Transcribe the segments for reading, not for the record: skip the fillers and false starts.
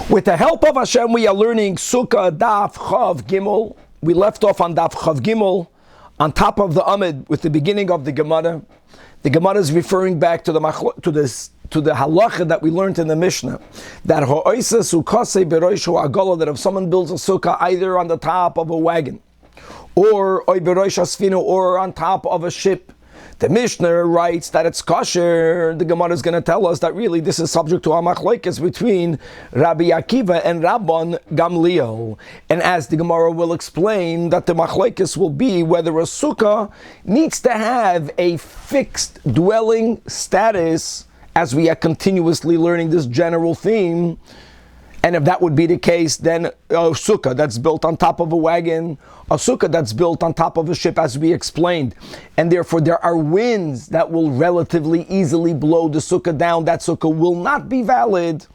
With the help of Hashem, we are learning Sukah Daf Chav Gimel. We left off on Daf Chav Gimel, on top of the Amid, with the beginning of the Gemara. The Gemara is referring back to the halacha that we learned in the Mishnah, that that if someone builds a sukkah either on the top of a wagon, or on top of a ship, the Mishnah writes that it's kosher. The Gemara is going to tell us that really this is subject to a machlokes between Rabbi Akiva and Rabban Gamliel. And as the Gemara will explain, that the machlokes will be whether a sukkah needs to have a fixed dwelling status, as we are continuously learning this general theme. And if that would be the case, then a sukkah that's built on top of a wagon, a sukkah that's built on top of a ship, as we explained, and therefore there are winds that will relatively easily blow the sukkah down, that sukkah will not be valid.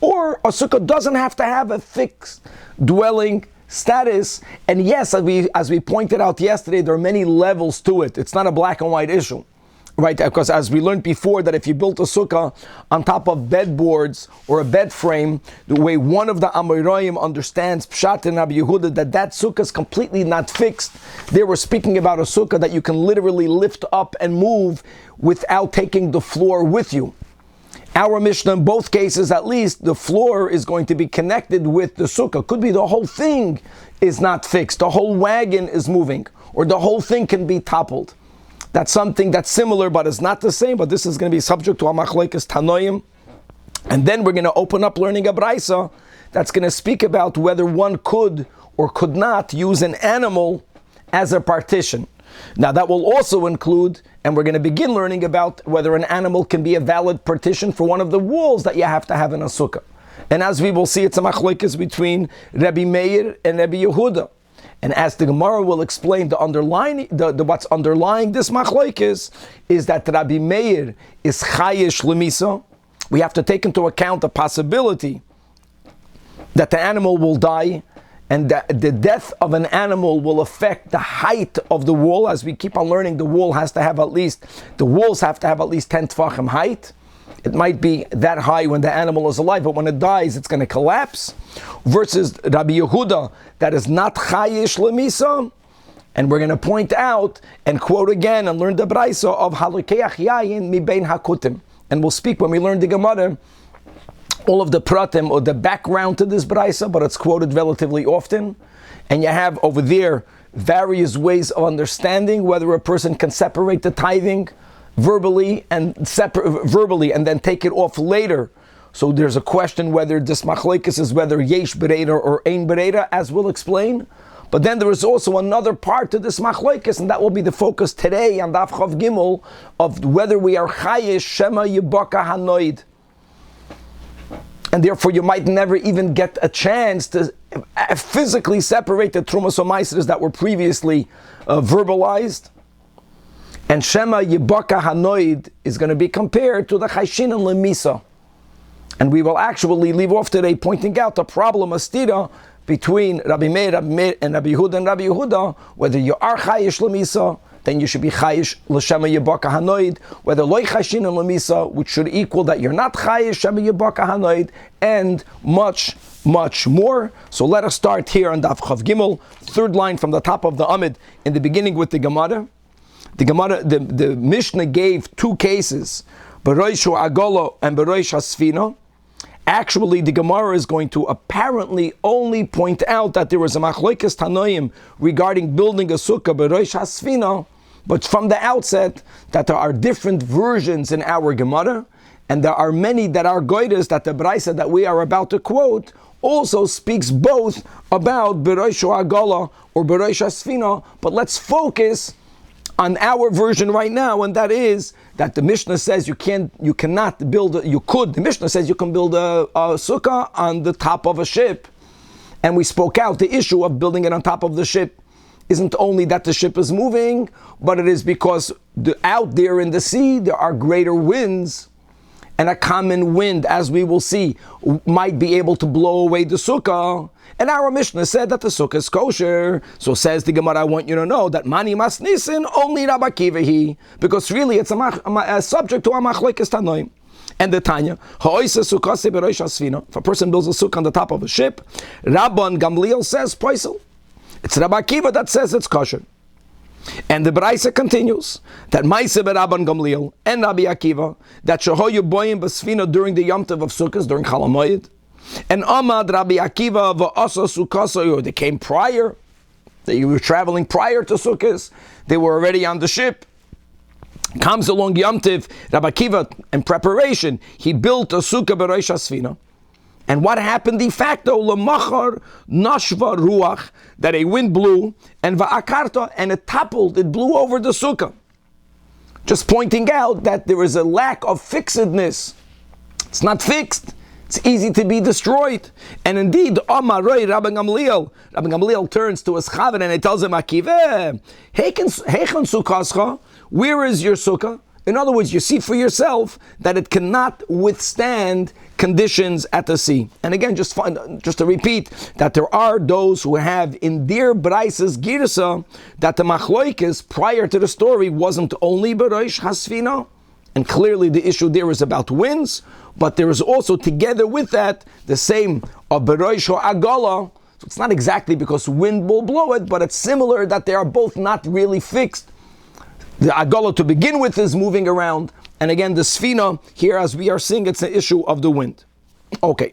Or a sukkah doesn't have to have a fixed dwelling status. And yes, as we pointed out yesterday, there are many levels to it. It's not a black and white issue. Right, because as we learned before, that if you built a sukkah on top of bedboards or a bed frame, the way one of the Amoraim understands Pshat and Rabbi Yehuda, that sukkah is completely not fixed. They were speaking about a sukkah that you can literally lift up and move without taking the floor with you. Our Mishnah, in both cases at least, the floor is going to be connected with the sukkah. Could be the whole thing is not fixed, the whole wagon is moving, or the whole thing can be toppled. That's something that's similar, but is not the same. But this is going to be subject to a machlokes tanoim. And then we're going to open up learning a braisa that's going to speak about whether one could or could not use an animal as a partition. Now that will also include, and we're going to begin learning about whether an animal can be a valid partition for one of the walls that you have to have in a sukkah. And as we will see, it's a machlokes between Rabbi Meir and Rabbi Yehuda. And as the Gemara will explain, what's underlying this machlokes is that Rabbi Meir is chayish lemisa. We have to take into account the possibility that the animal will die, and that the death of an animal will affect the height of the wall. As we keep on learning, the walls have to have at least 10 tefachim height. It might be that high when the animal is alive, but when it dies, it's going to collapse. Versus Rabbi Yehuda, that is not chayish lemisa. And we're going to point out and quote again and learn the braisa of halikeach yayin mibein hakutim. And we'll speak when we learn the Gemara all of the pratim or the background to this braisa, but it's quoted relatively often. And you have over there various ways of understanding whether a person can separate the tithing verbally and then take it off later. So there's a question whether this machlokes is whether yesh bereida or ein bereida, as we'll explain. But then there is also another part to this machlokes, and that will be the focus today on Daf Chav Gimel, of whether we are chayish shema yibaka hanoid. And therefore you might never even get a chance to physically separate the trumas or maasros that were previously verbalized. And Shema Yibaka Hanoid is going to be compared to the Chayshin and Lemisa. And we will actually leave off today pointing out the problem astira between Rabbi Meir and Rabbi Yehuda, whether you are Chayish Lemisa, then you should be Chayish L'Shema Yibaka Hanoid, whether Loi Chayshin and Lemisa, which should equal that you're not Chayish Shema Yibaka Hanoid, and much, much more. So let us start here on Daf Chav Gimel, third line from the top of the Amid, in the beginning with the Gemara. The Mishnah gave two cases, Beroishu Agolo and Beroish Hasfina. Actually, the Gemara is going to apparently only point out that there was a machlokes tanoim regarding building a sukkah Beroish Hasfina, but from the outset that there are different versions in our Gemara, and there are many that are goydes that the braisa that we are about to quote also speaks both about Beroishu Agolo or Beroish Hasfina. But let's focus on our version right now, and that is that the Mishnah says you cannot build. The Mishnah says you can build a sukkah on the top of a ship, and we spoke out the issue of building it on top of the ship isn't only that the ship is moving, but it is because out there in the sea there are greater winds, and a common wind, as we will see, might be able to blow away the sukkah. And our Mishnah said that the sukkah is kosher. So says the Gemara, I want you to know that mani mas nisin only Rabbi Akiva, because really it's a subject to a machlokes tanoim. And the Tanya, if a person builds a sukkah on the top of a ship, Rabban Gamliel says, Poisel. It's Rabbi Akiva that says it's kosher. And the Braisa continues that Maise Rabban Gamliel and Rabbi Akiva that Shehoyu Boyim Basfina during the Yom Tov of Sukkot, during Chol HaMoed, and Amad Rabbi Akiva v'Asa Sukkah, they came prior. They were traveling prior to Sukkot. They were already on the ship. Comes along Yom Tov, Rabbi Akiva, in preparation, he built a sukkah b'Rosh Hasfina. And what happened de facto? L'machar nashva ruach, that a wind blew, and va'akarta, and it toppled, it blew over the sukkah. Just pointing out that there is a lack of fixedness. It's not fixed. It's easy to be destroyed. And indeed, Amarei Rabbi Gamliel turns to his chavod and he tells him, Akiva, heichen sukkascha, where is your sukkah? In other words, you see for yourself that it cannot withstand conditions at the sea. And again, just to repeat, that there are those who have in their Braisa's Girsa that the machloikis prior to the story wasn't only B'Rosh Hasfina, and clearly the issue there is about winds, but there is also together with that the same of B'Rosh Agala. So it's not exactly because wind will blow it, but it's similar that they are both not really fixed. The Agala to begin with is moving around, and again the Sfina here, as we are seeing, it's the issue of the wind. Okay.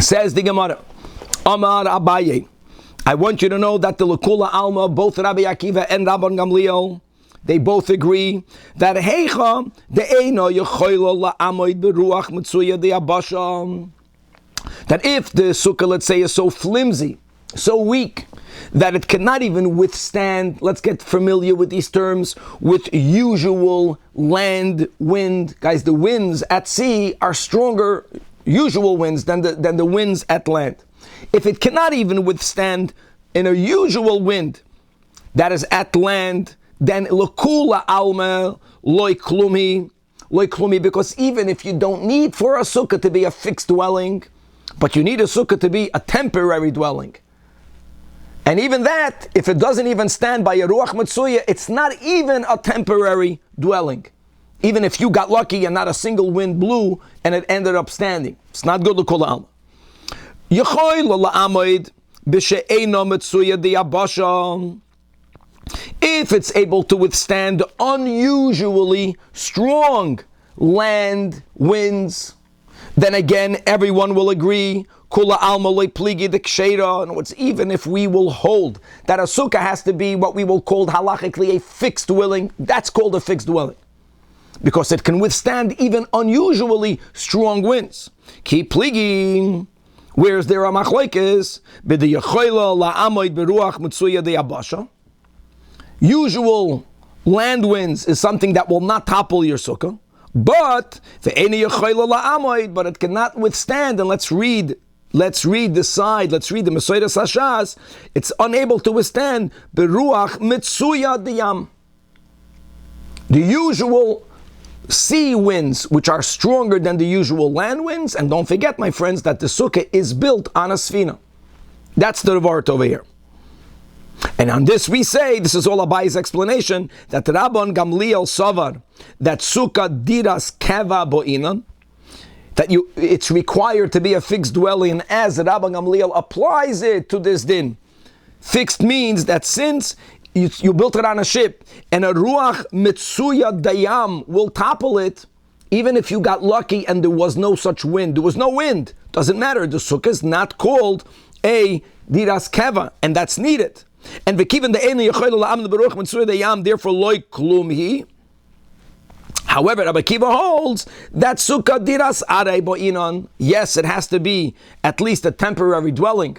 Says the Gemara, Amar Abaye, I want you to know that the Lekula Alma, both Rabbi Akiva and Rabban Gamliel, they both agree that Heicha de'eino yechoilo la'amoid beruach mitzuya de'abasha, that if the sukkah, let's say, is so flimsy, so weak, that it cannot even withstand, let's get familiar with these terms, with usual land wind. Guys, the winds at sea are stronger, usual winds, than the winds at land. If it cannot even withstand in a usual wind that is at land, then l'kula alma loy klumi, because even if you don't need for a sukkah to be a fixed dwelling, but you need a sukkah to be a temporary dwelling. And even that, if it doesn't even stand by a ruach matsuya, it's not even a temporary dwelling. Even if you got lucky and not a single wind blew and it ended up standing, it's not good l'kula alma. If it's able to withstand unusually strong land winds, then again everyone will agree, kula alma loy pligi de ksheira. In other words, even if we will hold that a sukkah has to be what we will call halachically a fixed dwelling, that's called a fixed dwelling, because it can withstand even unusually strong winds. Keep pligi. Whereas there are machlokes, b'de yechoila la'amoid beruach mitzuya de'abasha. Usual land winds is something that will not topple your sukkah, but ve'eni yechoila la'amoid, but it cannot withstand. And let's read the side. Let's read the Mesoidas Hashaz. It's unable to withstand beruach mitzuya diyam. The usual sea winds, which are stronger than the usual land winds. And don't forget, my friends, that the sukkah is built on a sfina. That's the Revart over here. And on this we say, this is all Abaye's explanation, that Rabban Gamliel Savar, that sukkah diras keva bo'inan, that it's required to be a fixed dwelling, as Rabban Gamliel applies it to this din. Fixed means that since you built it on a ship, and a ruach mitsuya dayam will topple it, even if you got lucky and there was no such wind. There was no wind. Doesn't matter. The sukkah is not called a diras keva, and that's needed. And v'kiven de'enu yechoil la'am beruach mitsuya dayam, therefore loy klum hi. However, Rabbi Akiva holds that sukkah diras arei bo'inon. Yes, it has to be at least a temporary dwelling.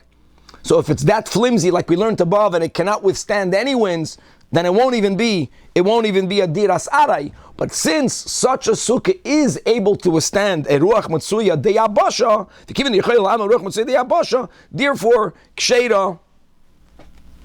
So if it's that flimsy, like we learned above, and it cannot withstand any winds, then it won't even be a diras aray. But since such a sukkah is able to withstand a ruach matsuya deyabasha, therefore ksheira,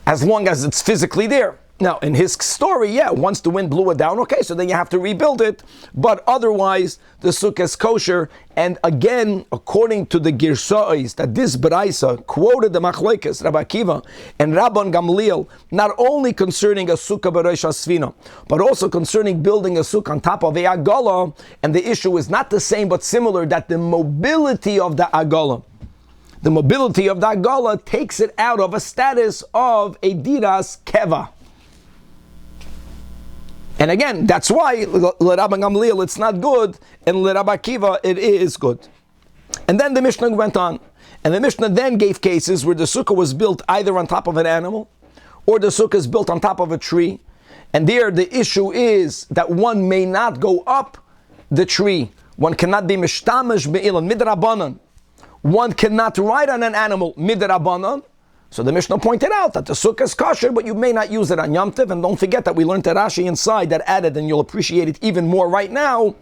as long as it's physically there. Now, in his story, once the wind blew it down, okay, so then you have to rebuild it. But otherwise, the sukkah is kosher. And again, according to the Girsa'is, that this Baraisa quoted the Machlokes, Rabbi Akiva and Rabban Gamliel, not only concerning a sukkah b'rosh hasfina, but also concerning building a sukkah on top of a agala. And the issue is not the same, but similar, that the mobility of the agala, takes it out of a status of a diras keva. And again, that's why l'Rabban Gamliel it's not good, and l'Rabbi Akiva it is good. And then the Mishnah went on, and the Mishnah then gave cases where the sukkah was built either on top of an animal, or the sukkah is built on top of a tree. And there the issue is that one may not go up the tree. One cannot be mishtamash be'ilan, midrabanan. One cannot ride on an animal, midrabanan. So the Mishnah pointed out that the sukkah is kosher, but you may not use it on Yom Tov. And don't forget that we learned the Rashi inside that added, and you'll appreciate it even more right now,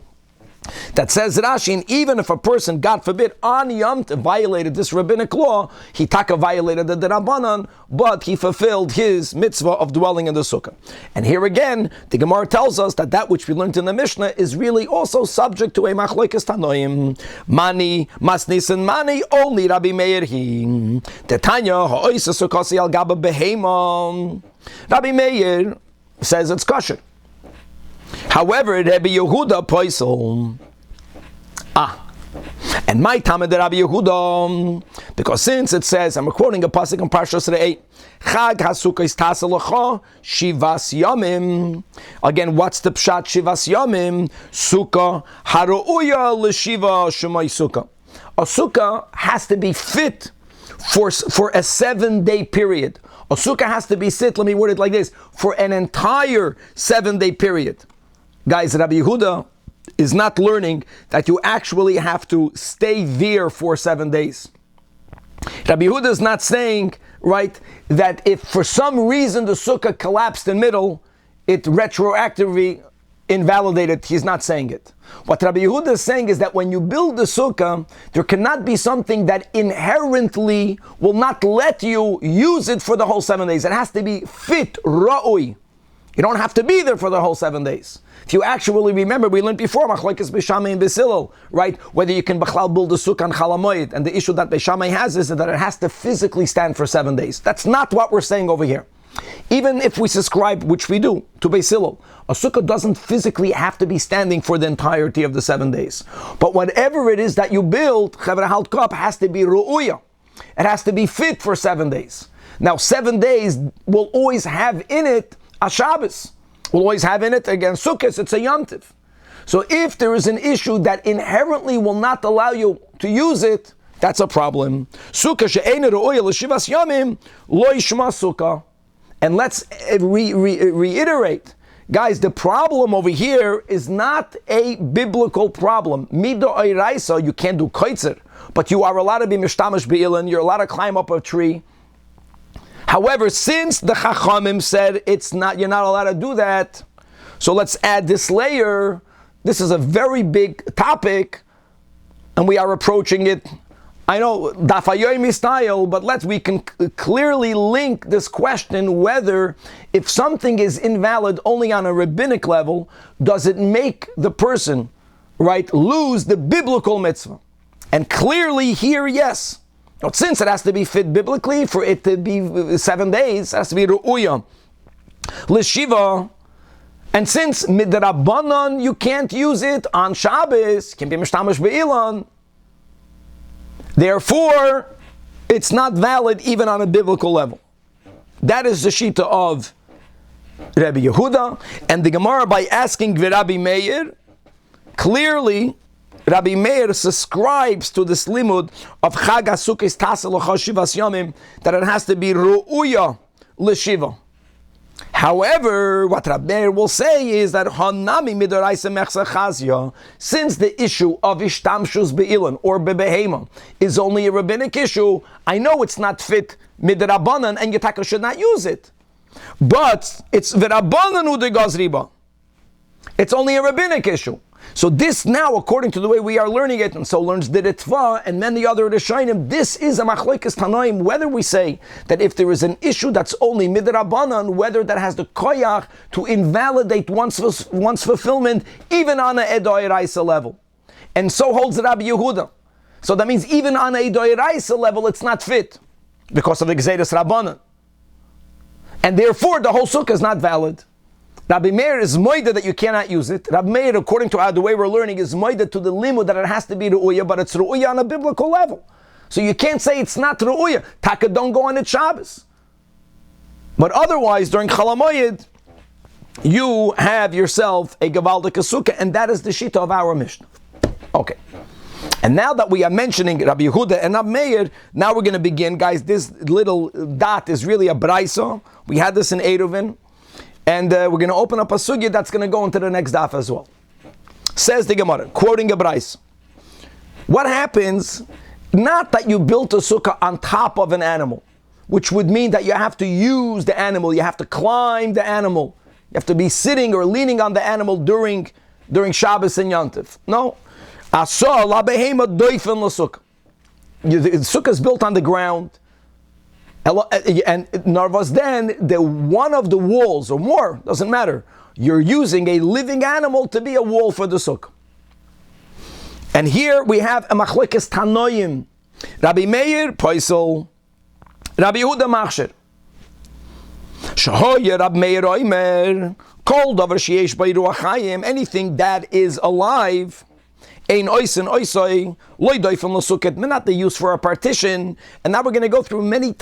that says Rashi, and even if a person, God forbid, on Yom Tov violated this rabbinic law, he taka violated the Rabbanan, but he fulfilled his mitzvah of dwelling in the sukkah. And here again, the Gemara tells us that which we learned in the Mishnah is really also subject to a machlokes tanoim. Mani, masnis and mani, only Rabbi Meir he. The Tanya, ha'oisa sukasi al gaba behema. Rabbi Meir says it's kosher. However, Rabbi Yehuda poisel. And my Talmud Rabbi Yehuda, because since it says, I'm quoting a pasuk in Parshas Re'eh, Chag HaSukkah is taselacha shivas yamim. Again, what's the pshat shivas yamim? Sukkah haruya l'shiva shemay sukkah. A sukkah has to be fit for a 7-day period. A sukkah has to be sit, let me word it like this, for an entire 7-day period. Guys, Rabbi Yehuda is not learning that you actually have to stay there for 7 days. Rabbi Yehuda is not saying, right, that if for some reason the sukkah collapsed in middle, it retroactively invalidated. He's not saying it. What Rabbi Yehuda is saying is that when you build the sukkah, there cannot be something that inherently will not let you use it for the whole 7 days. It has to be fit, ra'ui. You don't have to be there for the whole 7 days. If you actually remember, we learned before, machlokes Beishamai and Beisilil, right? Whether you can b'chlal build a sukkah on Chalamoid, and the issue that Beishamai has is that it has to physically stand for 7 days. That's not what we're saying over here. Even if we subscribe, which we do, to Beisilil, a sukkah doesn't physically have to be standing for the entirety of the 7 days. But whatever it is that you build, Chevra Halt Kop, has to be ru'uya. It has to be fit for 7 days. Now, 7 days will always have in it a Shabbos. We'll always have in it, again, Sukkot, it's a Yom Tov. So if there is an issue that inherently will not allow you to use it, that's a problem. Sukkah she'eina ru'uya l'shivas yamim lo yishma sukkah. And let's reiterate, guys, the problem over here is not a biblical problem. Mido oiraisa, you can't do koitzer, but you are allowed to be mishtamash be'ilan, you're allowed to climb up a tree. However, since the Chachamim said you're not allowed to do that, so let's add this layer. This is a very big topic, and we are approaching it. I know dafayomi style, but we can clearly link this question whether if something is invalid only on a rabbinic level, does it make the person, right, lose the biblical mitzvah? And clearly here, yes. But since it has to be fit biblically, for it to be 7 days, it has to be ru'uya l'shiva. And since midrabanan, you can't use it on Shabbos, can be mishtamash be'ilan. Therefore, it's not valid even on a biblical level. That is the shita of Rabbi Yehuda. And the Gemara, by asking Rabbi Meir, clearly Rabbi Meir subscribes to this limud of Chag HaSukkah is tasel l'chashivas yamim, that it has to be ru'uya l'shiva. However, what Rabbi Meir will say is that Hanami midoraisa mechsa chazya, since the issue of ishtamshus be'ilan or bebehema is only a rabbinic issue, I know it's not fit midrabanan and Yataka should not use it. But it's v'rabanan u'de gazriba. It's only a rabbinic issue. So this now, according to the way we are learning it, and so learns the Ritva and many other Rishonim, this is a machlokes Tanaim, whether we say that if there is an issue that's only midrabanan, whether that has the koyach to invalidate one's fulfillment, even on a edoiraisa level. And so holds Rabbi Yehuda. So that means even on a edoiraisa level, it's not fit, because of the Gzeiras Rabbanan. And therefore, the whole sukkah is not valid. Rabbi Meir is moida that you cannot use it. Rabbi Meir, according to the way we're learning, is moida to the limud that it has to be ru'uya, but it's ru'uya on a biblical level. So you can't say it's not ru'uya. Taka, don't go on it Shabbos. But otherwise, during Chol HaMoed, you have yourself a gavaldik sukkah, and that is the shita of our Mishnah. Okay. And now that we are mentioning Rabbi Yehuda and Rabbi Meir, now we're going to begin, guys. This little dot is really a braisa. We had this in Eruvin. And we're going to open up a sugya that's going to go into the next daf as well. Says the Gemara, quoting a braisa. What happens, not that you built a sukkah on top of an animal, which would mean that you have to use the animal, you have to climb the animal, you have to be sitting or leaning on the animal during Shabbos and Yontif. No. Asa la behema doifen la sukkah. The sukkah is built on the ground. And Narvas, then the one of the walls or more, doesn't matter, you're using a living animal to be a wall for the sukkah. And here we have a machlokes tanoim. Rabbi Meir Poisel, Rabbi Yehuda Machshir. Shahoya Rabbi Meir Oimer, Kol davar sheyesh bei ruach hayim, anything that is alive. Ein oisen oisoi loy doifem l'sukkah, not the use for a partition. And now we're going to go through many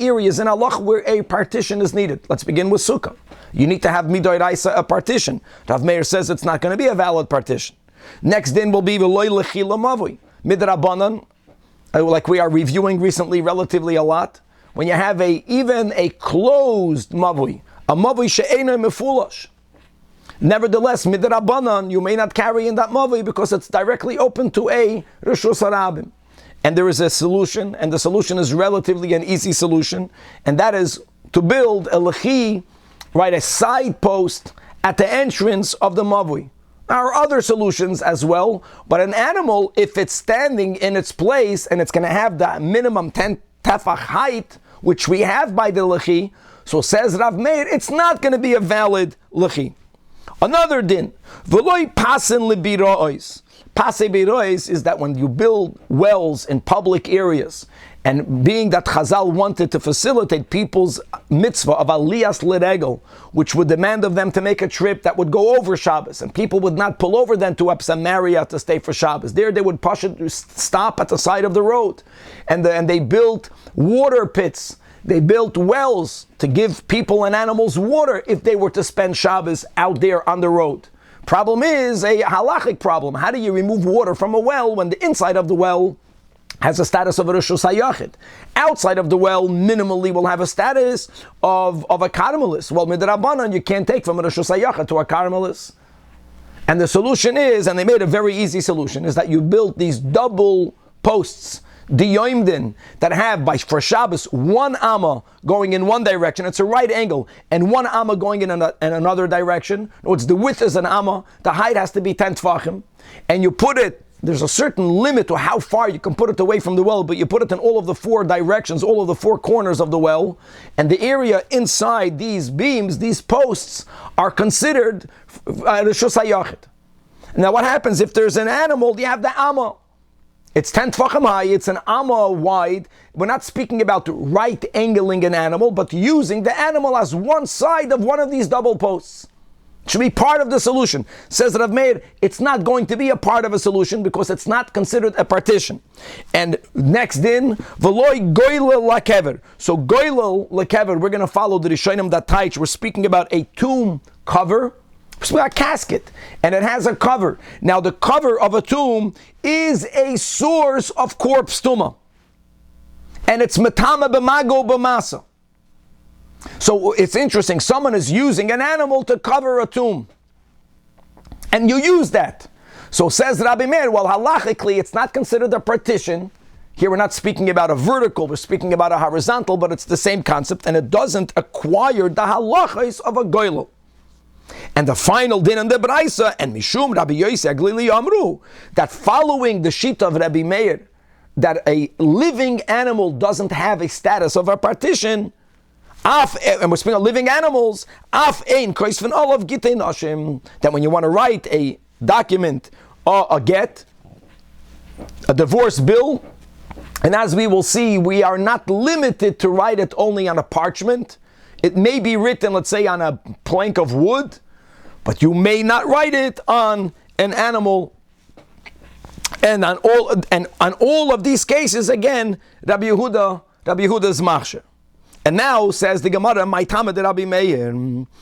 areas in Allah where a partition is needed. Let's begin with sukkah. You need to have midoiraisa, a partition. Rav Meir says it's not going to be a valid partition. Next din will be v'loy lechila mavui midrabanan, like we are reviewing recently relatively a lot. When you have even a closed mavui, a mavui she'ena mefulash. Nevertheless, midrabanan, you may not carry in that mavi because it's directly open to a reshus harabim. And there is a solution, and the solution is relatively an easy solution, and that is to build a lechi, right, a side post at the entrance of the mavi. There are other solutions as well, but an animal, if it's standing in its place and it's going to have the minimum 10 tefach height, which we have by the lechi, so says Rav Meir, it's not going to be a valid lechi. Another din, v'loy pasen lebirois. Pase birois is that when you build wells in public areas, and being that Chazal wanted to facilitate people's mitzvah of Aliyah l'regel, which would demand of them to make a trip that would go over Shabbos, and people would not pull over then to Samaria to stay for Shabbos. There they would stop at the side of the road, and they built water pits. They built wells to give people and animals water if they were to spend Shabbos out there on the road. Problem is a halachic problem. How do you remove water from a well when the inside of the well has a status of a reshus hayachid? Outside of the well, minimally will have a status of a karmelis. Well, midrabanan, you can't take from a reshus hayachid to a karmelis. And the solution is, and they made a very easy solution, is that you built these double posts, diyoimdin, that have for Shabbos one amma going in one direction, it's a right angle, and one amma going in another direction. In other words, the width is an amma, the height has to be 10 tfachim, and you put it, there's a certain limit to how far you can put it away from the well, but you put it in all of the four directions, all of the four corners of the well, and the area inside these beams, these posts, are considered reshus hayachid. Now what happens if there's an animal, you have the amma. It's 10 tfachim high, it's an amma wide. We're not speaking about right angling an animal, but using the animal as one side of one of these double posts. It should be part of the solution. Says Rav Meir, it's not going to be a part of a solution because it's not considered a partition. And next din, v'loy goylel lakever. So goylel lakever, we're going to follow the Rishonim that taich. We're speaking about a tomb cover. It's a casket, and it has a cover. Now, the cover of a tomb is a source of corpse tuma, and it's metama b'mago b'masa. So it's interesting. Someone is using an animal to cover a tomb, and you use that. So says Rabbi Meir, well, halachically, it's not considered a partition. Here we're not speaking about a vertical, we're speaking about a horizontal, but it's the same concept, and it doesn't acquire the halachas of a goylel. And the final din in the Braisa, and Mishum Rabbi Yosef Glili Amru, that following the sheet of Rabbi Meir, that a living animal doesn't have a status of a partition, and we're speaking of living animals, that when you want to write a document, a get, a divorce bill, and as we will see, we are not limited to write it only on a parchment. It may be written, let's say, on a plank of wood, but you may not write it on an animal. And on all of these cases, again, Rabbi Yehuda's machshir. And now, says the Gemara, my Talmud Rabbi Meir.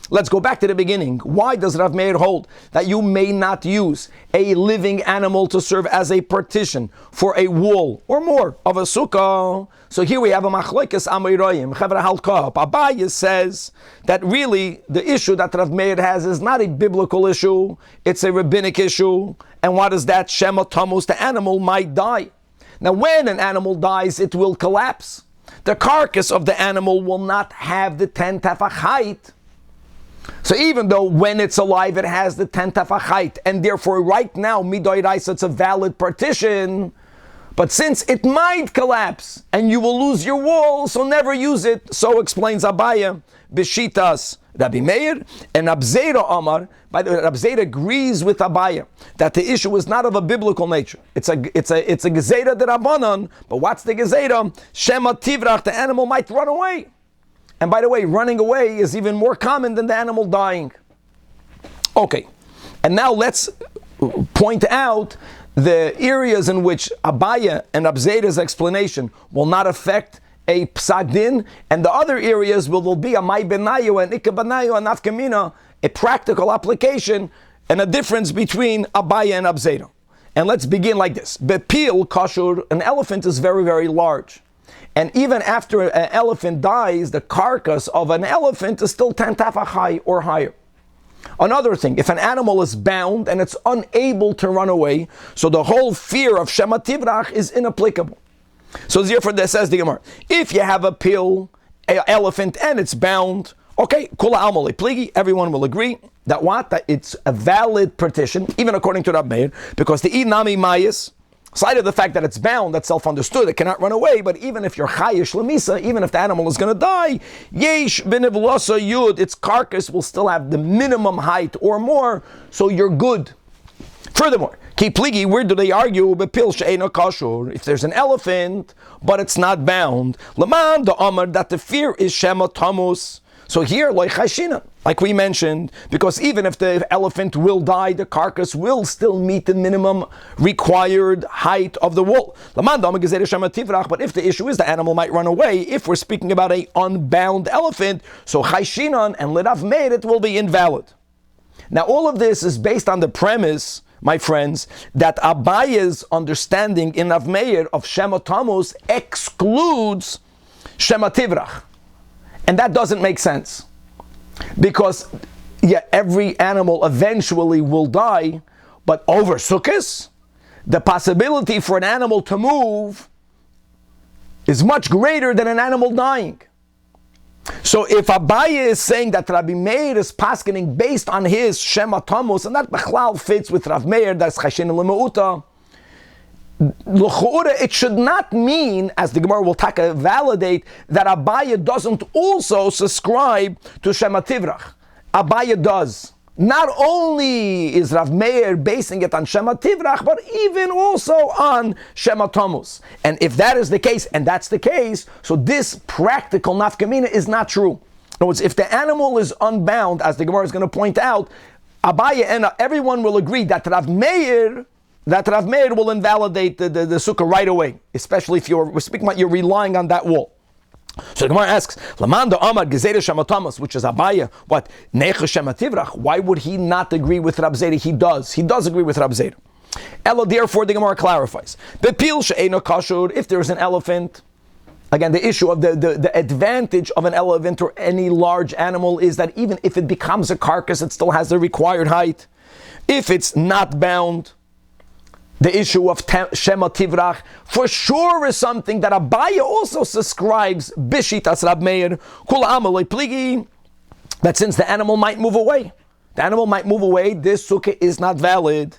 Let's go back to the beginning. Why does Rav Meir hold that you may not use a living animal to serve as a partition for a wall or more of a sukkah? So here we have a machlekes amoyroyim. Chevra halka. Abaye says that really the issue that Rav Meir has is not a biblical issue; it's a rabbinic issue. And what is that? Shema tamus, the animal might die. Now, when an animal dies, it will collapse. The carcass of the animal will not have the 10 tefach height. So even though when it's alive it has the 10 tefach height, and therefore right now midoi raisa it's a valid partition, but since it might collapse and you will lose your wall, so never use it. So explains Abaya Bishitas Rabbi Meir and Abzeda Amar. By the way, Abzeda agrees with Abaya that the issue is not of a biblical nature. It's a gezeda derabanan. But what's the gezeda? Shema tivrach. The animal might run away. And by the way, running away is even more common than the animal dying. Okay, and now let's point out the areas in which Abaya and Abzeda's explanation will not affect a psak din, and the other areas will be a may benayu and ikabanayu and nafkamina, a practical application and a difference between Abaya and Abzeda. And let's begin like this. Bepil kashur, an elephant is very, very large. And even after an elephant dies, the carcass of an elephant is still 10 tefach high or higher. Another thing, if an animal is bound and it's unable to run away, so the whole fear of Shema Tivrach is inapplicable. So therefore, that says the Gemara, if you have an elephant and it's bound, okay, kula almole pligi, everyone will agree that what? That it's a valid partition, even according to Rab Meir, because the inami mayas, aside of the fact that it's bound, that's self-understood, it cannot run away, but even if you're chayish lemisa, even if the animal is going to die, yesh benivlasa yud, its carcass will still have the minimum height or more, so you're good. Furthermore, ki pligi, where do they argue? Bepil she'ena kashur, if there's an elephant, but it's not bound, laman the amar, that the fear is shema tamus. So here, like we mentioned, because even if the elephant will die, the carcass will still meet the minimum required height of the wall. But if the issue is the animal might run away, if we're speaking about an unbound elephant, so chayshinan and l'Rav Meir, it will be invalid. Now all of this is based on the premise, my friends, that Abaye's understanding in Rav Meir of Shema Tamus excludes Shema Tivrach. And that doesn't make sense. Because, every animal eventually will die, but over Sukkahs, the possibility for an animal to move is much greater than an animal dying. So if Abaye is saying that Rabbi Meir is paskening based on his Shema Tamus, and that Bechlal fits with Rav Meir, that's Chashin L'Meuta, it should not mean, as the Gemara will validate, that Abaya doesn't also subscribe to Shema Tivrach. Abaya does. Not only is Rav Meir basing it on Shema Tivrach, but even also on Shema Tamus. And if that is the case, and that's the case, so this practical nafkamina is not true. In other words, if the animal is unbound, as the Gemara is going to point out, Abaya and everyone will agree that Rav Meir will invalidate the sukkah right away, especially if we're speaking about you're relying on that wall. So the Gemara asks, Lamanda Amar Gezeda Shematamas, which is Abaya, what? Necha Shema Tivrach. Why would he not agree with Rab Zeda? He does agree with Rab Zeda. Ella, therefore, the Gemara clarifies. Bepil she'ena kashur, if there's an elephant, again, the issue of the advantage of an elephant or any large animal is that even if it becomes a carcass, it still has the required height. If it's not bound, the issue of Shema Tivrach for sure is something that Abaya also subscribes Bishitas Rab Meir Kula Amalei Pligi, that since the animal might move away, The animal might move away. This sukkah is not valid.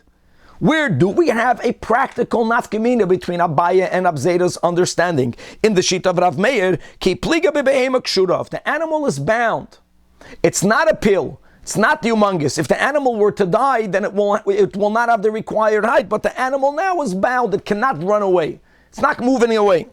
Where do we have a practical nafkamina between Abaya and Abzeda's understanding? In the sheet of Rav Meir, ki pliga bebehema kshura. If the animal is bound, it's not a pill, it's not humongous. If the animal were to die, then it will not have the required height, but the animal now is bound, it cannot run away. It's not moving away.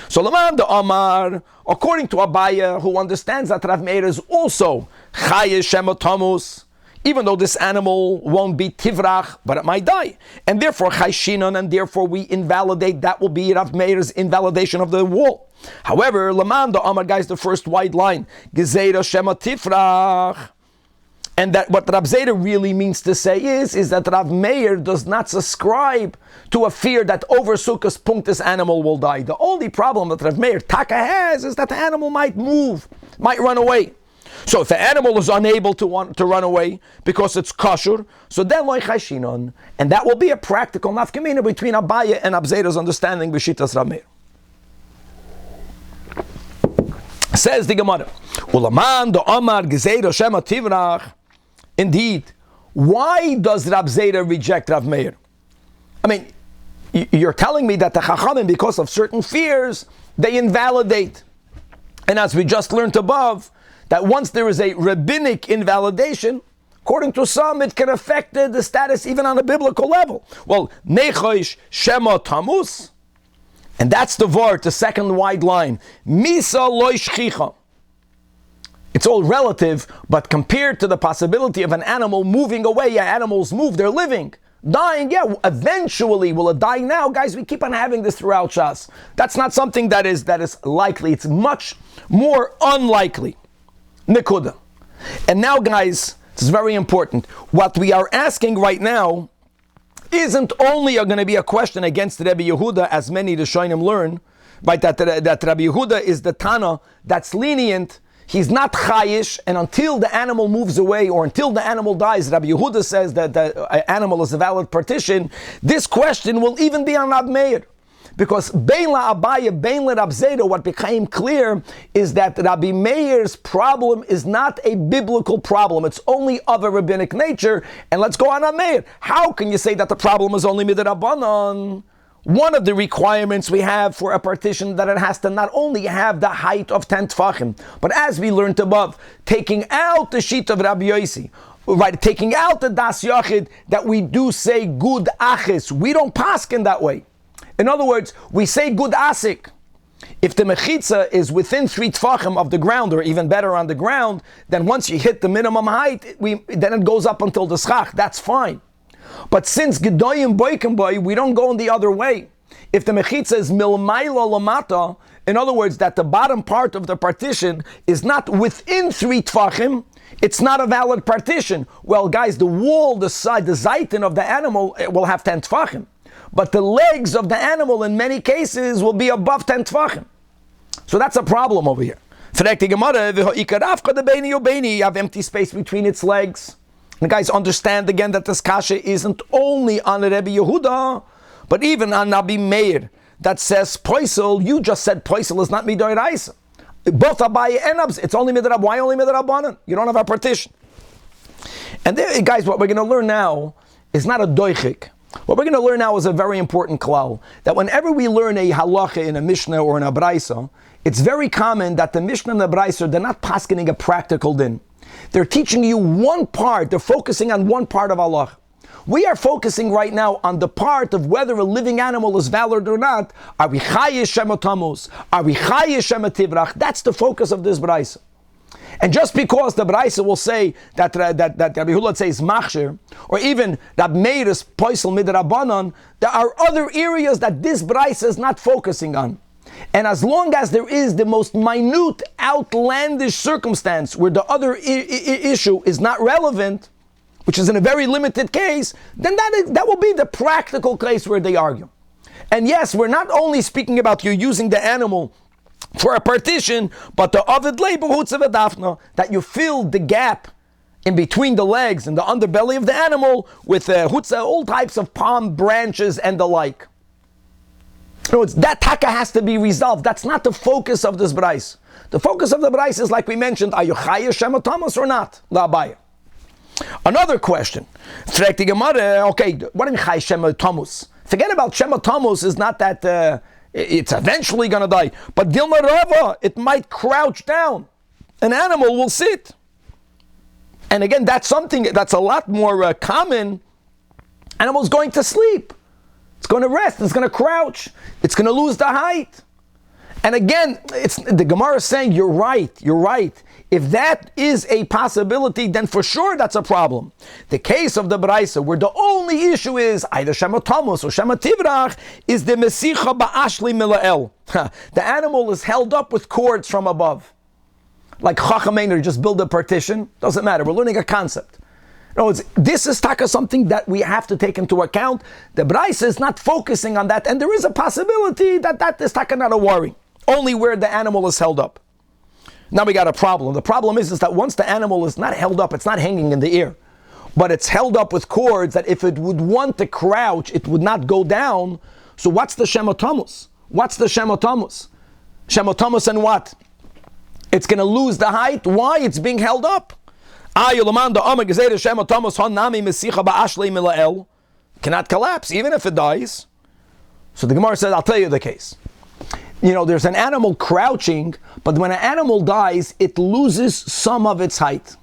So Laman the Amar, according to Abaya, who understands that Rav Meir is also chaye shemotamus, even though this animal won't be tivrach, but it might die. And therefore, chayshinon, and therefore we invalidate, that will be Rav Meir's invalidation of the wall. However, Laman, the Amar, guys, the first wide line, Gezeira shema tifrach. And that what Rav Zera really means to say is that Rav Meir does not subscribe to a fear that over Sukkah's punkt this animal will die. The only problem that Rav Meir Taka has is that the animal might move, might run away. So if the animal is unable to run away because it's kosher, so then loy chayshinon, and that will be a practical nafkamina between Abaya and Abzera's understanding b'shitas Rav Meir. Says the Gemara, Ulaman do Amar Gezeira Shema Tivrach. Indeed, why does Rav Zera reject Rav Meir? I mean, you're telling me that the Chachamim, because of certain fears, they invalidate. And as we just learned above, that once there is a rabbinic invalidation, according to some, it can affect the status even on a biblical level. Well, Nechosh Shema Tamus, and that's the word, the second wide line. Misa loy shchicha. It's all relative, but compared to the possibility of an animal moving away, yeah, animals move, they're living. Dying, yeah, eventually, will it die now? Guys, we keep on having this throughout Shas. That's not something that is likely. It's much more unlikely. Nikuda. And now, guys, this is very important. What we are asking right now isn't only going to be a question against Rabbi Yehuda, as many Rishonim learn, right? That Rabbi Yehuda is the Tana that's lenient. He's not chayish, and until the animal moves away or until the animal dies, Rabbi Yehuda says that the animal is a valid partition. This question will even be on Rav Meir. Because Bein la Abaya, Bein la Rav Zera, what became clear is that Rabbi Meir's problem is not a biblical problem. It's only of a rabbinic nature. And let's go on Rav Meir. How can you say that the problem is only midrabanan? One of the requirements we have for a partition that it has to not only have the height of 10 tfachim, but as we learned above, taking out the sheet of Rabbi Yossi, right, taking out the das yachid, that we do say good achis. We don't paskin that way. In other words, we say good asik. If the mechitza is within 3 tfachim of the ground, or even better on the ground, then once you hit the minimum height, then it goes up until the schach. That's fine. But since gedoyim boikim boy, we don't go in the other way. If the mechitza is milmayla lamata, in other words, that the bottom part of the partition is not within 3 tfachim, it's not a valid partition. Well, guys, the wall, the side, the zaitin of the animal will have 10 tfachim. But the legs of the animal in many cases will be above 10 tfachim. So that's a problem over here. You have empty space between its legs. And guys, understand again that this kasha isn't only on Rebbe Yehuda, but even on Rabbi Meir, that says poisel. You just said poisel is not midoraisa. Both Abaye and Abz, it's only midrab. Why only midrabanan? You don't have a partition. And there, guys, what we're going to learn now is not a doichik. What we're going to learn now is a very important klal, that whenever we learn a halacha in a Mishnah or in a Braisa, it's very common that the Mishnah and the Braisa, they're not paskening a practical din. They're teaching you one part, they're focusing on one part of Allah. We are focusing right now on the part of whether a living animal is valid or not. Are we chayish shematamus? Are we chayish shemativrach? That's the focus of this Braisa. And just because the Braisa will say that Rabbi Yehuda says machshir, or even that Meir is poisel midrabanan, there are other areas that this Braisa is not focusing on. And as long as there is the most minute, outlandish circumstance where the other issue is not relevant, which is in a very limited case, then that will be the practical case where they argue. And yes, we're not only speaking about you using the animal for a partition, but the ovid labor hutzavadafna, that you fill the gap in between the legs and the underbelly of the animal with hutzah, all types of palm branches and the like. In other words, that taka has to be resolved. That's not the focus of this brais. The focus of the brais is, like we mentioned, are you chayish shematamas or not? La abaya. Another question. Okay, what do you mean Chai Shema Tamus? Forget about Shema Tamus is not that it's eventually going to die. But Dilma Rava, it might crouch down. An animal will sit. And again, that's something that's a lot more common. Animal's going to sleep. It's going to rest. It's going to crouch. It's going to lose the height. And again, the Gemara is saying, you're right. If that is a possibility, then for sure that's a problem. The case of the Braisa, where the only issue is either Shema Tamus or Shema Tivrach, is the Mesicha Ba'ashli Mila'el. The animal is held up with cords from above. Like Chachamim, just build a partition. Doesn't matter. We're learning a concept. No, this is taka something that we have to take into account. The Braisa is not focusing on that, and there is a possibility that is taka not a worry. Only where the animal is held up. Now we got a problem. The problem is that once the animal is not held up, it's not hanging in the air, but it's held up with cords that if it would want to crouch, it would not go down. So what's the Shema Tamus? Shema Tamus and what? It's going to lose the height. Why? It's being held up. Cannot collapse, even if it dies. So the Gemara says, I'll tell you the case. There's an animal crouching, but when an animal dies, it loses some of its height.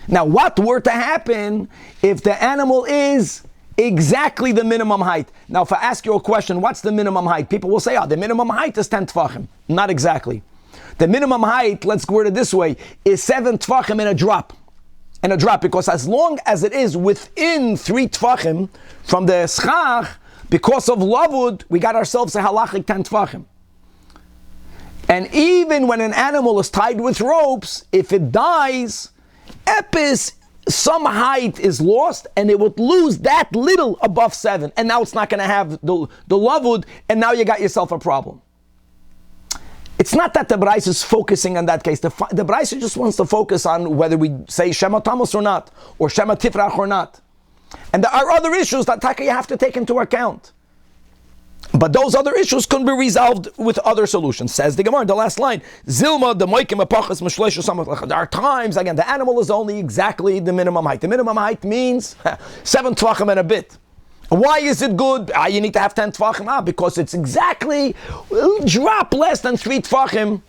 Now, what were to happen if the animal is exactly the minimum height? Now, if I ask you a question, what's the minimum height? People will say, the minimum height is 10 tefachim. Not exactly. The minimum height, let's word it this way, is 7 tefachim in a drop. Because as long as it is within 3 tefachim from the schach, because of lavud, we got ourselves a halachic 10 tefachim. And even when an animal is tied with ropes, if it dies, epis, some height is lost, and it would lose that little above 7. And now it's not going to have the lavud, and now you got yourself a problem. It's not that the Braisa is focusing on that case. The Braisa just wants to focus on whether we say Shema Tamus or not, or Shema Tifrach or not. And there are other issues that you have to take into account. But those other issues can be resolved with other solutions. Says the Gemara, the last line, Zilma, the Moikim, Apachas, Mishlesh, Samach. There are times, again, the animal is only exactly the minimum height. The minimum height means 7 tvachim and a bit. Why is it good? You need to have 10 tvachim. Because it's exactly a drop less than 3 tvachim.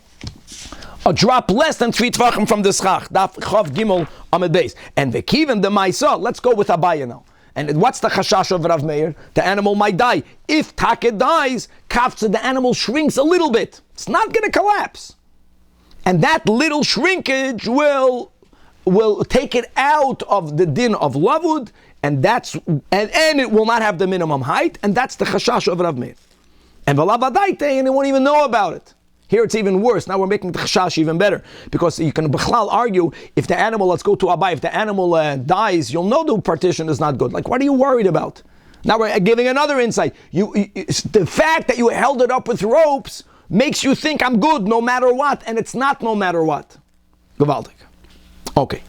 A drop less than 3 tvachim from the schach. Daf Chav Gimel Amid Beis. And the Kivin, the Maisa, let's go with Abaya now. And what's the chashash of Rav Meir? The animal might die. If Taket dies, Kafza, the animal shrinks a little bit. It's not going to collapse. And that little shrinkage will take it out of the din of lavud, and it will not have the minimum height, and that's the chashash of Rav Meir. And Valavadaite, and they won't even know about it. Here it's even worse. Now we're making the chashash even better. Because you can b'chlal argue, if the animal, let's go to Abai, if the animal dies, you'll know the partition is not good. Like, what are you worried about? Now we're giving another insight. The fact that you held it up with ropes makes you think I'm good no matter what, and it's not no matter what. Gewaltig. Okay.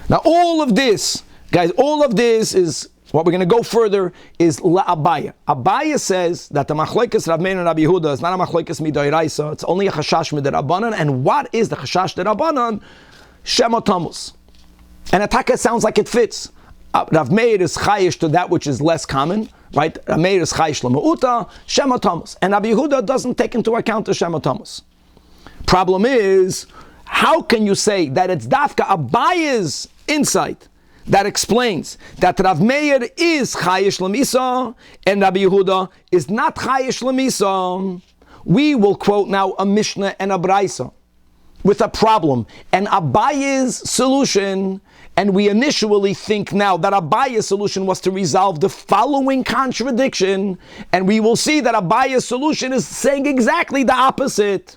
Now all of this, guys, is, what we're going to go further is Abaya. Abaya says that the machlokes Rav Meir and Rabbi Yehuda is not a machlokes midoraisa. It's only a chashash midrabanan. And what is the chashash midrabanan? Shema Tamus. And Ataka sounds like it fits. Rav Meir is chayish to that which is less common, right? Rav Meir is chayish l'meuta, Shema Tamus. And Rabbi Yehuda doesn't take into account the Shema Tamus. Problem is, how can you say that it's dafka Abaya's insight that explains that Rav Meir is chayish l'misa and Rabbi Yehuda is not chayish l'misa? We will quote now a Mishnah and a Braisa with a problem, and Abaye's solution, and we initially think now that Abaye's solution was to resolve the following contradiction, and we will see that Abaye's solution is saying exactly the opposite.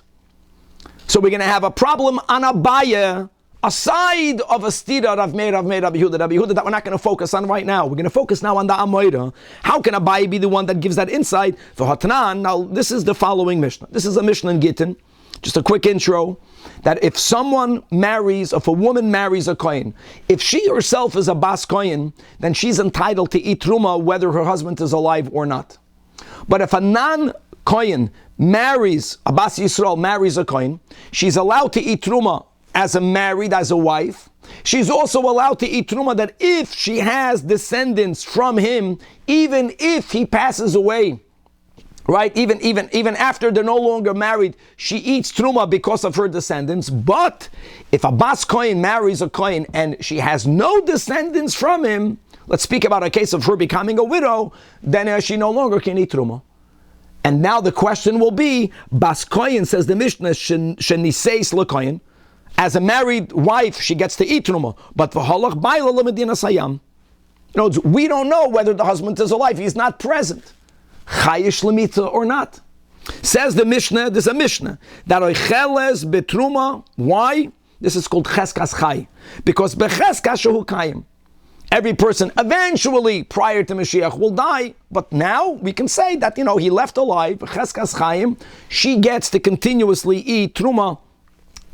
So we're going to have a problem on Abaye, aside of a stira Rav Meir, Rabbi Yehuda, that we're not going to focus on right now. We're going to focus now on the Amoira. How can Abaye be the one that gives that insight? For Hatanan, now this is the following Mishnah. This is a Mishnah in Gittin. Just a quick intro, that if a woman marries a Kohen, if she herself is a Bas Kohen, then she's entitled to eat Truma whether her husband is alive or not. But if a non-Kohen marries, a Bas Yisrael marries a Kohen, she's allowed to eat Truma as a wife, she's also allowed to eat truma that if she has descendants from him, even if he passes away, right? Even after they're no longer married, she eats truma because of her descendants. But if a bas kohen marries a kohen and she has no descendants from him, let's speak about a case of her becoming a widow, then she no longer can eat truma. And now the question will be, bas kohen, says the Mishnah, sheniseis lekohen, as a married wife, she gets to eat truma. But v'halach baila lemedina sayam. We don't know whether the husband is alive. He's not present. Chayish lemita or not. Says the Mishnah, there's a Mishnah, that oicheles betruma. Why? This is called cheskas chay. Because becheskas shehu kayim. Every person eventually, prior to Mashiach, will die. But now we can say that, he left alive, cheskas chayim. She gets to continuously eat truma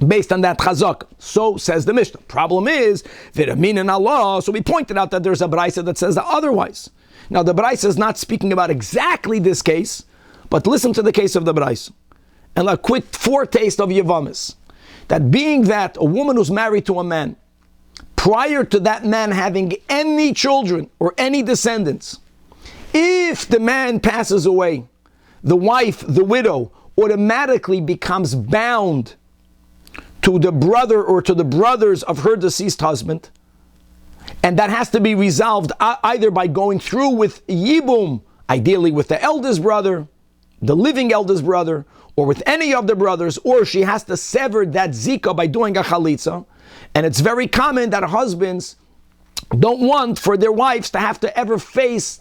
based on that chazak. So says the Mishnah. Problem is, v'ramin in Allah. So we pointed out that there's a brayso that says that otherwise. Now the brayso is not speaking about exactly this case, but listen to the case of the brayso. And a quick foretaste of Yevamis. That being that a woman who's married to a man, prior to that man having any children or any descendants, if the man passes away, the wife, the widow, automatically becomes bound to the brother or to the brothers of her deceased husband. And that has to be resolved either by going through with yibum, ideally with the eldest brother, the living eldest brother, or with any of the brothers, or she has to sever that zika by doing a chalitza. And it's very common that husbands don't want for their wives to have to ever face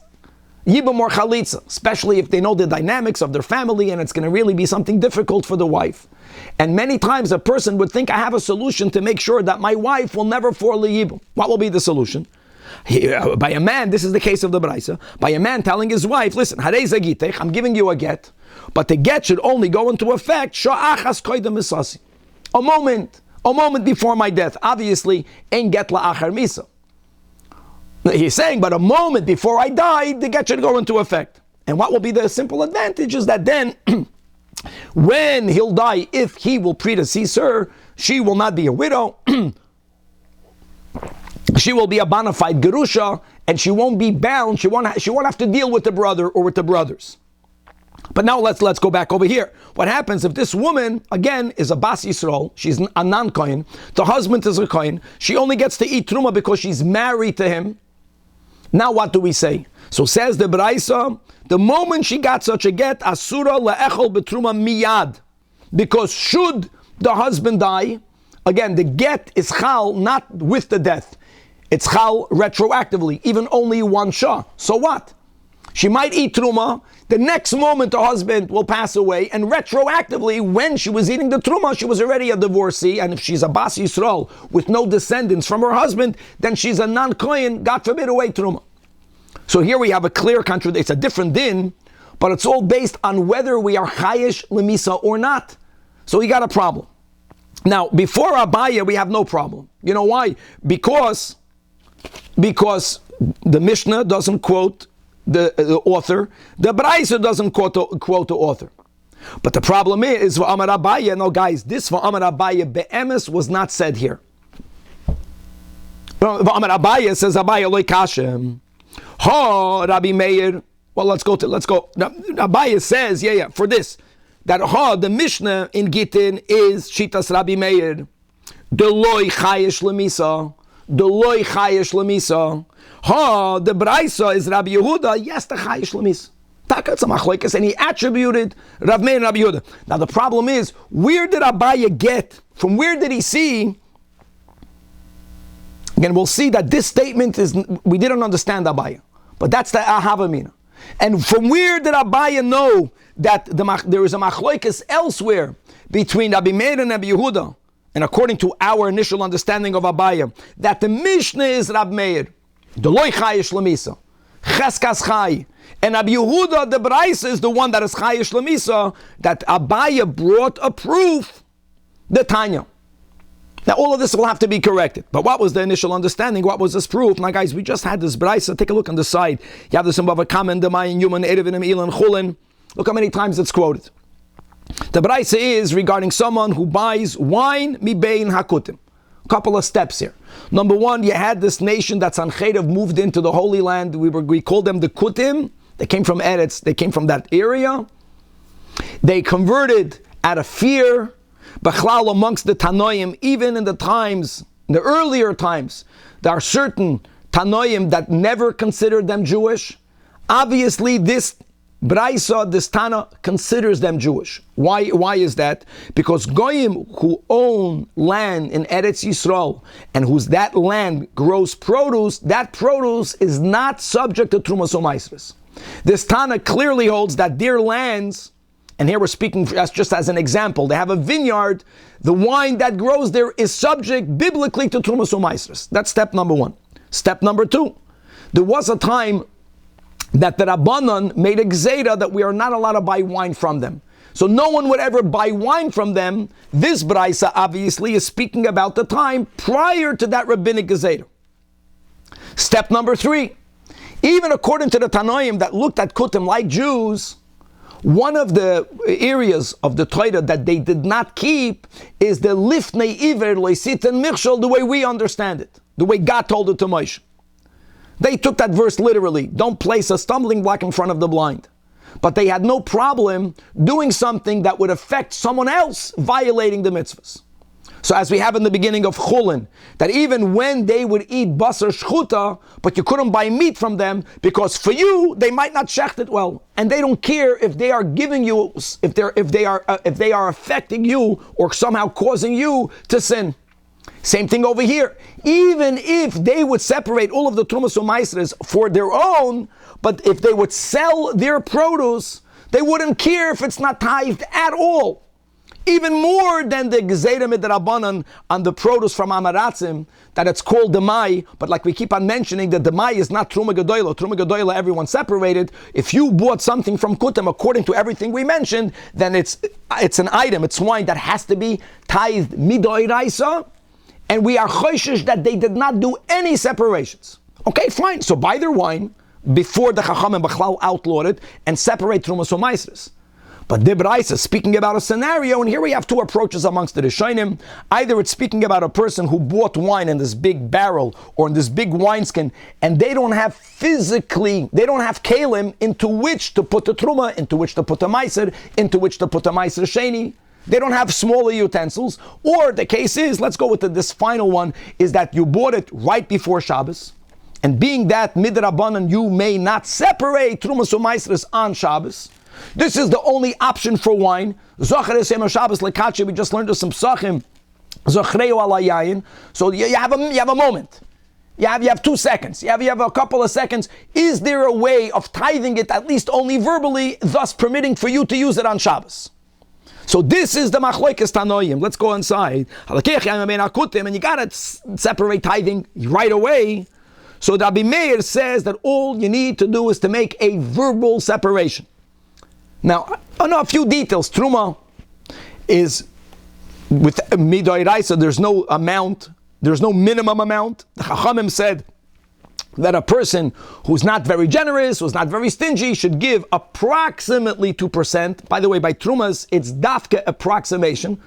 yibum or chalitza, especially if they know the dynamics of their family and it's going to really be something difficult for the wife. And many times a person would think, I have a solution to make sure that my wife will never fall yibum. What will be the solution? By a man, this is the case of the Braisa, by a man telling his wife, listen, harei zagitech, I'm giving you a get, but the get should only go into effect sha'achas koydem misasi. A moment before my death. Obviously, ein get la'achar misa. He's saying, but a moment before I die, the get should go into effect. And what will be the simple advantage is that then, when he'll die, if he will predecease her, she will not be a widow. She will be a bona fide gerusha, and she won't be bound. She won't have to deal with the brother or with the brothers. But now let's go back over here. What happens if this woman, again, is a Bas Yisrael, she's a non-Kohen, the husband is a Kohen, she only gets to eat Truma because she's married to him. Now what do we say? So says the Braisa, the moment she got such a get, Asura le'echol betruma miyad. Because should the husband die, again, the get is chal not with the death. It's chal retroactively, even only one shah. So what? She might eat truma. The next moment the husband will pass away, and retroactively, when she was eating the truma, she was already a divorcee. And if she's a Bas Yisrael with no descendants from her husband, then she's a non-Kohen, God forbid, away truma. So here we have a clear contradiction. It's a different din, but it's all based on whether we are chayish lemisa or not. So we got a problem. Now, before Abaya, we have no problem. You know why? Because the Mishnah doesn't quote the author, the Braisa doesn't quote the author. But the problem is, V'amar Abaya, no guys, this V'amar Abaya be'emes was not said here. V'amar Abaya says, Abaya loy kashem. Ha, Rabbi Meir. Well, let's go. Abaya says, for this, that the Mishnah in Gittin is Shitas Rabbi Meir. Deloy chayesh lemisa. Deloy chayesh lemisa. The Braisa is Rabbi Yehuda. Yes, the chayesh lemisa. Taka machlokes, and he attributed Rav Meir and Rabbi Yehuda. Now the problem is, where did Abaya get? From where did he see? Again, we'll see that this statement is, we didn't understand Abaya. But that's the Ahavamina. And from where did Abaya know that there is a machlokes elsewhere between Rabbi Meir and Rabbi Yehuda? And according to our initial understanding of Abaya, that the Mishnah is Rabbi Meir. Deloy chayesh lemisa. Cheskas chay. And Rabbi Yehuda, the Braisa, is the one that is chayesh lemisa, that Abaya brought a proof, the Tanya. Now all of this will have to be corrected. But what was the initial understanding? What was this proof? Now guys, we just had this Braisa. Take a look on the side. You have this in Bava Kamen, Demayin, Yuman, Erev, and Ilan, Chulin. Look how many times it's quoted. The Braisa is regarding someone who buys wine mibein hakutim. Couple of steps here. Number one, you had this nation that's on Chedav moved into the Holy Land. We called them the Kutim. They came from Eretz. They came from that area. They converted out of fear. Bachlal amongst the Tanoim, even in the times, in the earlier times, there are certain Tanoim that never considered them Jewish. Obviously, this Braisa, this Tana, considers them Jewish. Why is that? Because Goyim who own land in Eretz Yisrael and whose that land grows produce, that produce is not subject to Trumas U'Maisros. This Tana clearly holds that their lands, and here we're speaking just as an example, they have a vineyard, the wine that grows there is subject biblically to Trumas U'Maisros. That's step number one. Step number two, there was a time that the Rabbanan made a gzeira that we are not allowed to buy wine from them. So no one would ever buy wine from them. This Braisa obviously is speaking about the time prior to that rabbinic gzeira. Step number three, even according to the Tanoim that looked at Kutim like Jews, one of the areas of the Torah that they did not keep is the Lifnei Iver Loisitin Michshol, the way we understand it, the way God told it to Moshe. They took that verse literally. Don't place a stumbling block in front of the blind. But they had no problem doing something that would affect someone else violating the mitzvahs. So as we have in the beginning of Chulin, that even when they would eat basar shchuta, but you couldn't buy meat from them because for you they might not shecht it well, and they don't care if they are giving you, if they are affecting you or somehow causing you to sin. Same thing over here. Even if they would separate all of the Trumas U'Maisros for their own, but if they would sell their produce, they wouldn't care if it's not tithed at all. Even more than the Gzeira Midrabanan on the produce from Amaratzim, that it's called Demai, but like we keep on mentioning, that Demai is not Truma Gedoyla. Truma Gedoyla, everyone separated. If you bought something from Kutim, according to everything we mentioned, then it's an item, it's wine that has to be tithed Midoiraisa, and we are choishish that they did not do any separations. Okay, fine. So buy their wine before the Chacham and Bachlal outlawed it and separate Trumas U'Maisros. But the Braisa is speaking about a scenario, and here we have two approaches amongst the Rishonim. Either it's speaking about a person who bought wine in this big barrel or in this big wineskin, and they don't have kalim into which to put the Truma, into which to put the Meiser, into which to put the Meiser Sheni. They don't have smaller utensils. Or the case is, let's go with this final one, is that you bought it right before Shabbos. And being that midrabanan, you may not separate Trumas U'Maisros on Shabbos. This is the only option for wine. Zocher Esem Shabbos Lekachi, we just learned some psachim. Zochreu alayayin. So you have a moment. You have 2 seconds. You have a couple of seconds. Is there a way of tithing it, at least only verbally, thus permitting for you to use it on Shabbos? So this is the machlokes tanoim. Let's go inside. And you gotta separate tithing right away. So the Rabbi Meir says that all you need to do is to make a verbal separation. Now, a few details. Truma is with midoiraisa. There's no amount. There's no minimum amount. The Chachamim said that a person who's not very generous, who's not very stingy, should give approximately 2%. By the way, by Trumas, it's dafka approximation.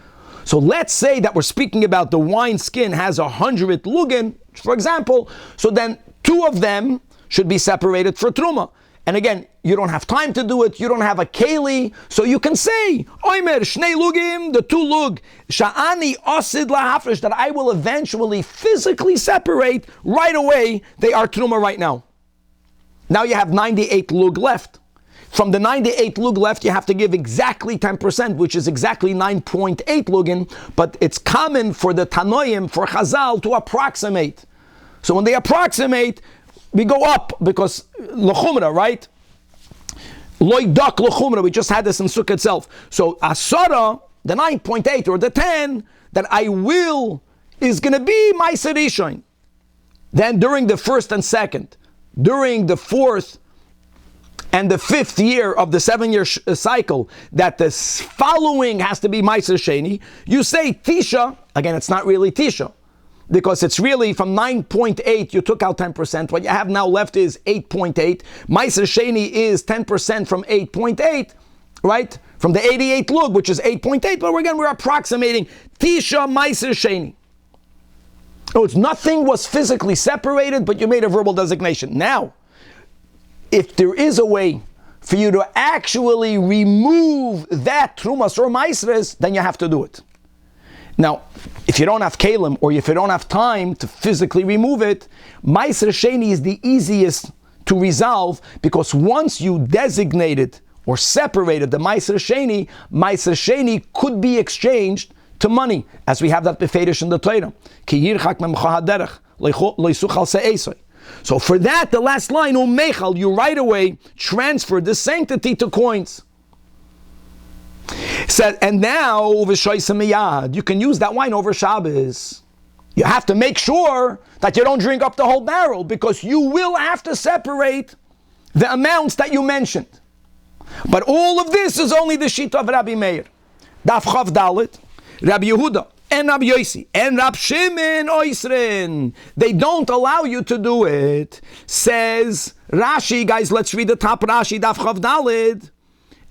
So let's say that we're speaking about the wine skin has 100 lugin, for example, so then 2 of them should be separated for Truma. And again, you don't have time to do it, you don't have a keli, so you can say, Oimer, Shnei Lugim, the 2 lug, Sha'ani Osid Lahafresh, that I will eventually physically separate right away, they are Truma right now. Now you have 98 lug left. From the 98 lug left, you have to give exactly 10%, which is exactly 9.8 lugin, but it's common for the Tanoim, for Chazal, to approximate. So when they approximate, we go up, because l'chumra, right? Loidak l'chumra, we just had this in Sukah itself. So Asara, the 9.8 or the 10, that I will, is going to be my Rishon. Then during the 1st and 2nd, during the 4th and the 5th year of the 7-year cycle, that the following has to be Meiser Sheni, you say Tisha, again it's not really Tisha, because it's really from 9.8, you took out 10%. What you have now left is 8.8. Meiser Sheni is 10% from 8.8, right? from the 88th lug, which is 8.8, but we're approximating Tisha Meiser Sheni. No, it's nothing was physically separated, but you made a verbal designation. Now, if there is a way for you to actually remove that Trumas or Meisres, then you have to do it. Now, if you don't have Kalim, or if you don't have time to physically remove it, Meiser Sheni is the easiest to resolve, because once you designated or separated the Meiser Sheni could be exchanged to money, as we have that befedish in the Torah. So for that, the last line, Umechal, you right away transfer the sanctity to coins. Said, and now you can use that wine over Shabbos. You have to make sure that you don't drink up the whole barrel, because you will have to separate the amounts that you mentioned. But all of this is only the sheet of Rabbi Meir. Daf Chav Dalet, Rabbi Yehuda, and Rabbi Yosi, and Rabbi Shimon Oisrin. They don't allow you to do it. Says Rashi, guys, let's read the top Rashi, Daf Chav Dalet.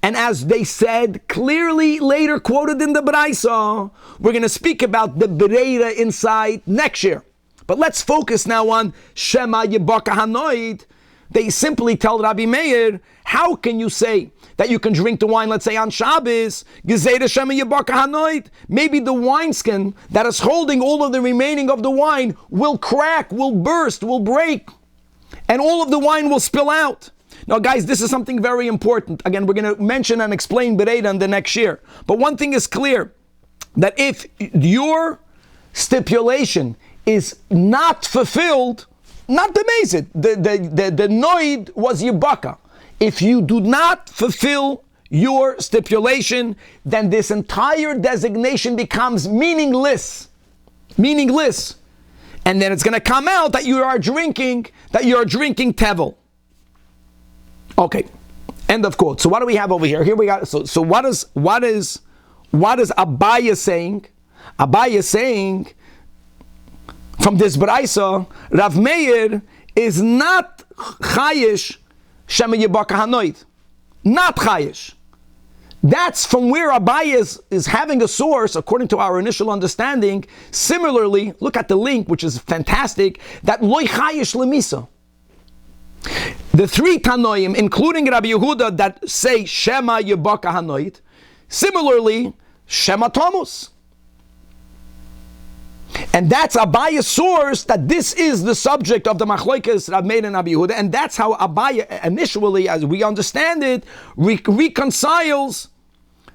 And as they said, clearly later quoted in the Braisa, we're going to speak about the Bereira inside next year. But let's focus now on Shema Yibaka Hanoid. They simply tell Rabbi Meir, how can you say that you can drink the wine, let's say on Shabbos, Gezeira Shema Yibaka Hanoid? Maybe the wineskin that is holding all of the remaining of the wine will crack, will burst, will break, and all of the wine will spill out. Now, guys, this is something very important. Again, we're going to mention and explain Bereira in the next year. But one thing is clear, that if your stipulation is not fulfilled, not the mazid, the noid was yibaka. If you do not fulfill your stipulation, then this entire designation becomes meaningless. Meaningless. And then it's going to come out that you are drinking tevel. Okay, end of quote. So what do we have over here? Here we got. So what is Abaya saying? Abaya is saying from this Braisa, Rav Meir is not chayish Shema Yibaka Hanoid, not chayish. That's from where Abaya is having a source, according to our initial understanding. Similarly, look at the link, which is fantastic. That loy chayish lemisa. The three Tanoim, including Rabbi Yehuda, that say Shema Yibaka Hanoid, similarly, Shema Tamus. And that's Abaya's source, that this is the subject of the Machlokes Rav Meir and Rabbi Yehuda, and that's how Abaya initially, as we understand it, reconciles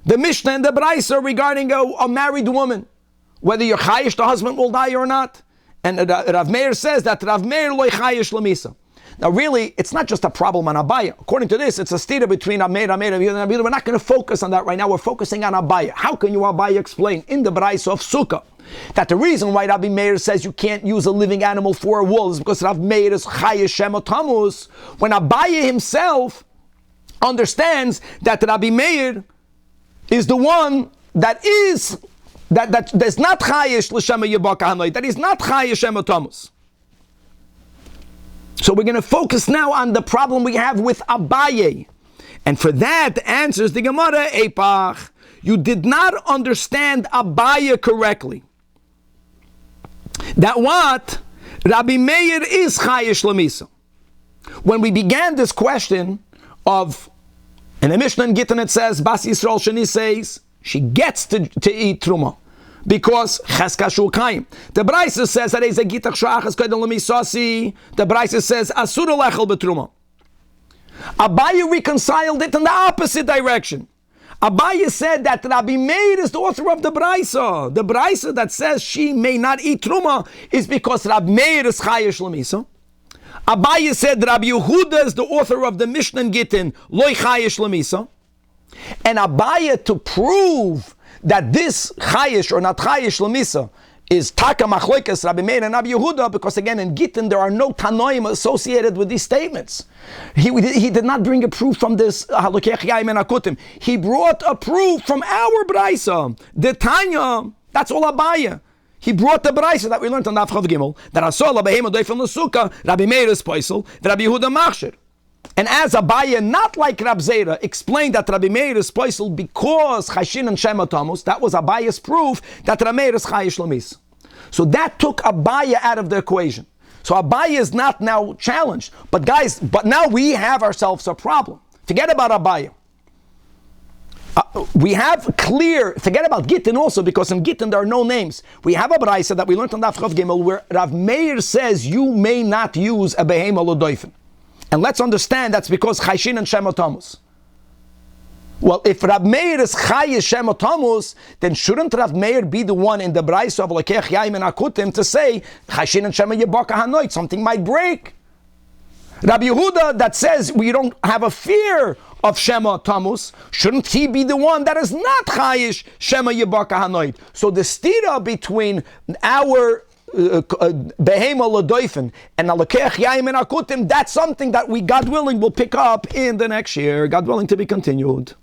the Mishnah and the Braisa regarding a married woman, whether you're chayish, the husband will die or not. And Rav Meir says that Rav Meir loy chayish lemisa. Now, really, it's not just a problem on Abaya. According to this, it's a stira between Rabbi Meir, and we're not going to focus on that right now. We're focusing on Abaya. How can you, Abaya, explain in the Braisa of Sukah that the reason why Rabbi Meir says you can't use a living animal for a wool is because Rabbi Meir is chayish shema tamus, when Abaya himself understands that Rabbi Meir is the one that is that's not chayish l'shema yibaka hanoid, that is not chayish shema tamus. So we're going to focus now on the problem we have with Abaye. And for that answers the Gemara, Eipach, you did not understand Abaye correctly. That what? Rabbi Meir is chayish lemisa. When we began this question of, in the Mishnah in Gittin it says, Bas Yisrael Shani says, she gets to eat truma. Because Cheska Shul Kaim. The Braisa says that is a Gitach Shachas Kedel Lemisasi. The Braisa says Asura Lechel Betruma. Abaye reconciled it in the opposite direction. Abaye said that Rabbi Meir is the author of the Braisa. The Braisa that says she may not eat truma is because Rabbi Meir is chayish lemisa. Abaye said Rabbi Yehuda is the author of the Mishnah in Gittin loy chayish lemisa. And Abaye, to prove that this chayish or not chayish lemisa is taka machlokes Rabbi Meir and Rabbi Yehuda, because again in Gittin there are no tanoim associated with these statements. He did not bring a proof from this halokech yaim and akutim. He brought a proof from our Braisa, the Tanya. That's all Abaya. He brought the Braisa that we learned on Daf Chav Gimel, that Asol Behema Doifel Sukah, Rabbi Meir is Poisel, Rabbi Yehuda Machshir. And as Abaye, not like Rab Zera, explained that Rabbi Meir is poisel because Chashin and Shema Tamus, that was Abaye's proof that Rabbi Meir is Chayish Lamis. So that took Abaye out of the equation. So Abaye is not now challenged. But guys, now we have ourselves a problem. Forget about Abaye. We have clear, forget about Gittin also, because in Gittin there are no names. We have a Braisa that we learned on Daf Chav Gimel where Rav Meir says you may not use a Behema Lodoifen. And let's understand that's because Chayshin and Shema Tamus. Well, if Rav Meir is Chayish Shema Tamus, then shouldn't Rav Meir be the one in the Braisa of Lekech Yaim and Akutim to say Chayshin and Shema Yebaka Hanoit, something might break? Rabbi Yehuda that says we don't have a fear of Shema Tamus, shouldn't he be the one that is not Chayish Shema Yebaka Hanoit? So the stira between our Behema Ladoifen and Alakech Yaim and Akutim, that's something that we, God willing, will pick up in the next year. God willing, to be continued.